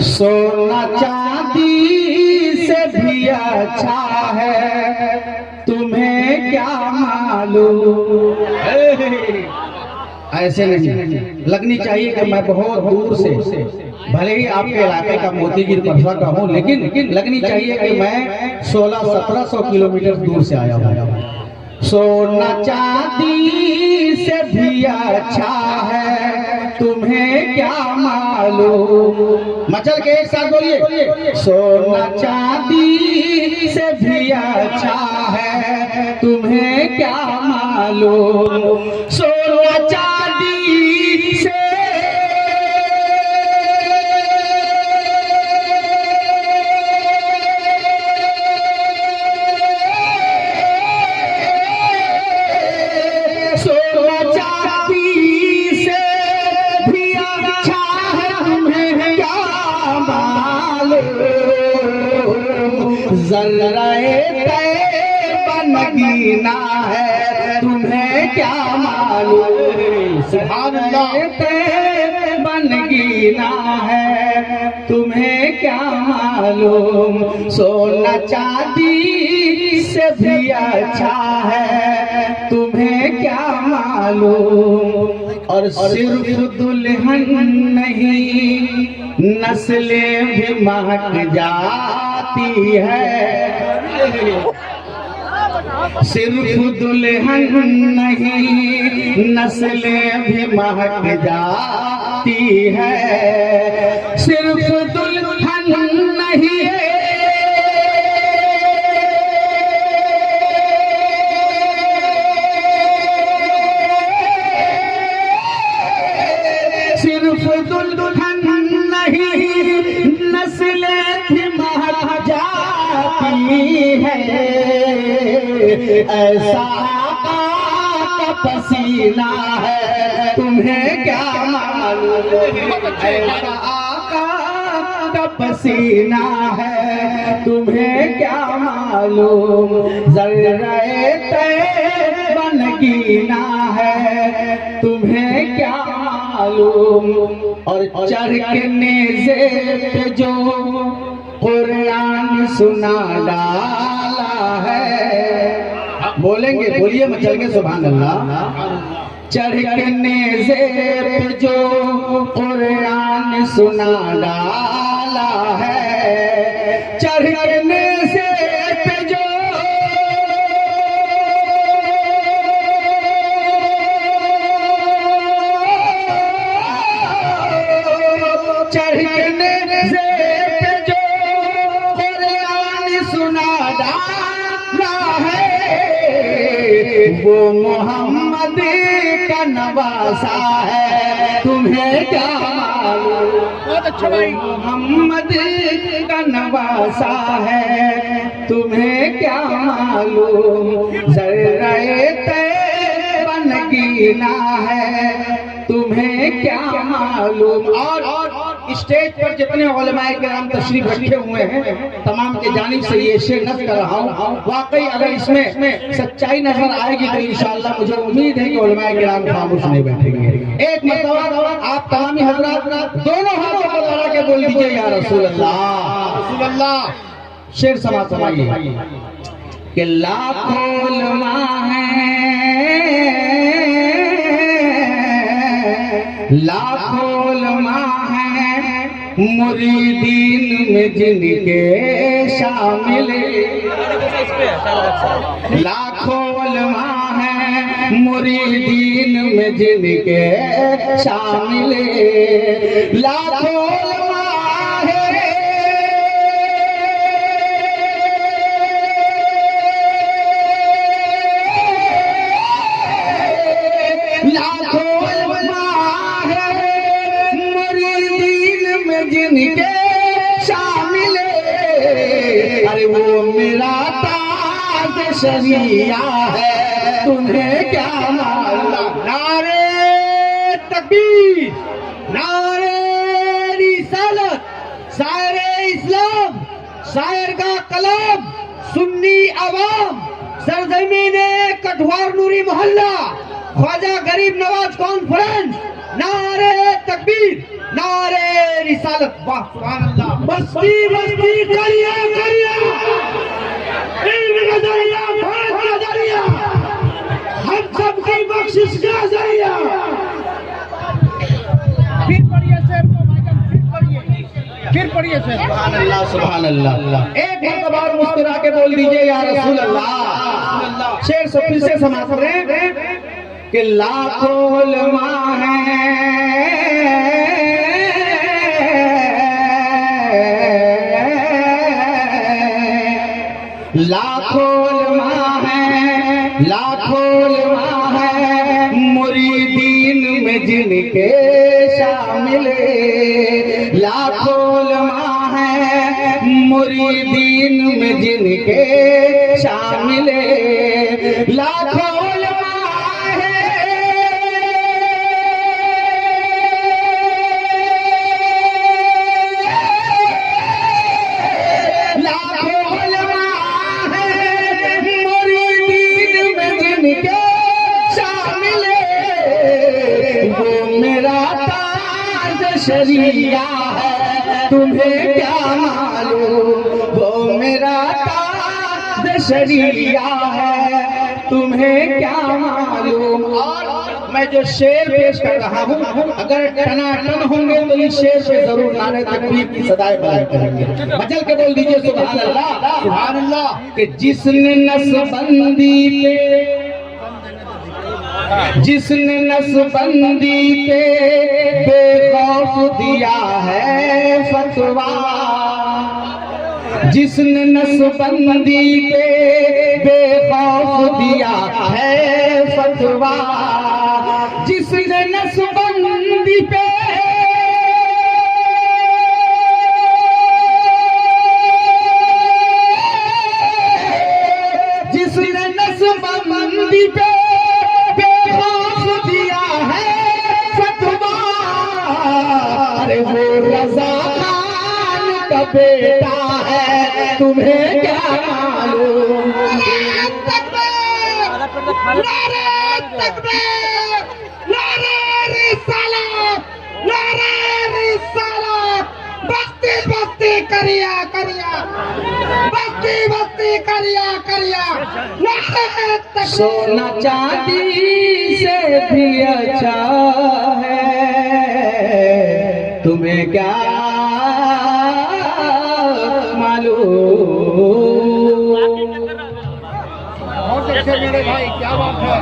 सोना चांदी से भी अच्छा है, तुम्हें क्या मालूम। ऐसे नहीं लगनी चाहिए कि मैं बहुत दूर से, भले ही आपके इलाके का मोतीगिर परसा का हूँ, लेकिन लगनी चाहिए कि मैं 1600-1700 किलोमीटर दूर से आया हूँ। सोना चांदी से भी अच्छा है, तुम्हें क्या मालूम। मचल के एक साथ बोलिए, सोना चांदी से भी अच्छा है, तुम्हें क्या मालूम। सोना चांदी से ज़र्राए बनगीना है, तुम्हें क्या मालूम। सुभान अल्लाह। बनगीना है, तुम्हें क्या मालूम। सोना चांदी से भी अच्छा है, तुम्हें क्या मालूम। और सिर्फ दुल्हन नहीं, नस्लें भी महक जाती है। सिर्फ दुल्हन नहीं, नस्लें भी महक जाती है। सिर्फ दुल्हन नहीं, सिर्फ दुल्हन नहीं, नस्लें भी महक जाती है। ऐसा आका का पसीना है, तुम्हें क्या मालूम। ऐसा आका का पसीना है, तुम्हें क्या मालूम। ज़र्राए बनगीना है, तुम्हें क्या मालूम। और चढ़ के नेज़े पे जो कुरान सुना डाला है। बोलेंगे, बोलिए मचल के सुभान अल्लाह। चढ़ के नेज़े पे जो कुरान सुना डाला है। चढ़ के नेज़े पे जो चढ़ के नेज़े पे जो कुरान सुना डाला है, वो मोहम्मद का नवासा है, तुम्हें क्या मालूम। बहुत अच्छा भाई। मोहम्मद का नवासा है, तुम्हें क्या मालूम। ज़र्राए बनगीना है, तुम्हें क्या मालूम। और स्टेज पर जितने उलमाए किराम तशरीफ रखे हुए हैं, तमाम के जानिब से ये शेर नज़र कर रहा हूँ। वाकई अगर इसमें सच्चाई नजर आएगी तो इंशाअल्लाह मुझे उम्मीद है कि उलमाए किराम खामोश नहीं बैठेंगे। एक मरतबा आप तमामी हजरात दोनों हाथों को लगा के बोल दीजिए, या रसूल अल्लाह, रसूल अल्लाह। शेर समाइए कि लाखों उलमा हैं, लाखों उलमा हैं, मुरीदीन में जिनके शामिल। लाखों उलमा हैं, मुरीदीन में जिनके शामिल। लाखों उलमा हैं, लाखों जिनके शामिल। अरे वो मेरा ताज शरिया है, तुम्हें क्या मालूम। नारे तकबीर, नारे रिसालत, शायर इस्लाम, शायर का कलाम, सुन्नी अवाम, सरजमीन कठवार नूरी मोहल्ला, ख्वाजा गरीब नवाज कॉन्फ्रेंस। नारे तकबीर, नारे रिसालत, वाह सुभान अल्लाह। बस्ती बस्ती करिया करिया, इल्म का जरिया, फैज़ का जरिया, हम सबकी बख्शिश का जरिया। फिर पढ़िए शेर को भाईजान, फिर पढ़िए शेर। सुभान अल्लाह सुभान अल्लाह। एक मरतबा और मुस्कुरा के बोल दीजिए या रसूल अल्लाह। शेर से फिर से समाप्त करें कि लाखों उलमा हैं, लाखों उलमा हैं, लाखों उलमा हैं, मुरीदीन में जिनके शामिल, लाखों उलमा हैं, मुरीदीन में जिनके शामिल, लाखों उलमा हैं, लाखों उलमा हैं, मुरीदीन में जिनके शामिल, वो मेरा ताज शरिया है, तुम्हें क्या मालूम, वो मेरा ताज शरिया है, तुम्हें क्या मालूम। और मैं जो शेर पेश कर रहा हूँ, अगर टनाटन होंगे तो इस शेर पे जरूर नारे तकबीर की सदाएं बुलंद करेंगे। मचल के बोल दीजिए सुभान अल्लाह सुभान अल्लाह। कि जिसने नसबंदी पे, जिसने नसबंदी पे बेखौफ दिया है फतवा, जिसने नसबंदी पे बेखौफ दिया है फतवा, जिसने नसबंदी पे जिसने नसबंदी पे बेखौफ दिया है फतवा, अरे वो रज़ा खान का बेटा है, तुम्हें क्या मालूम। नारे तकबीर, नारे रिसालत, नारे रिसालत, बस्ती बस्ती करिया करिया, बस्ती बस्ती करिया करिया, नारे तकबीर। सोना चांदी से भी अच्छा है, तुम्हें क्या मालूम। बहुत अच्छे मेरे भाई, क्या बात है।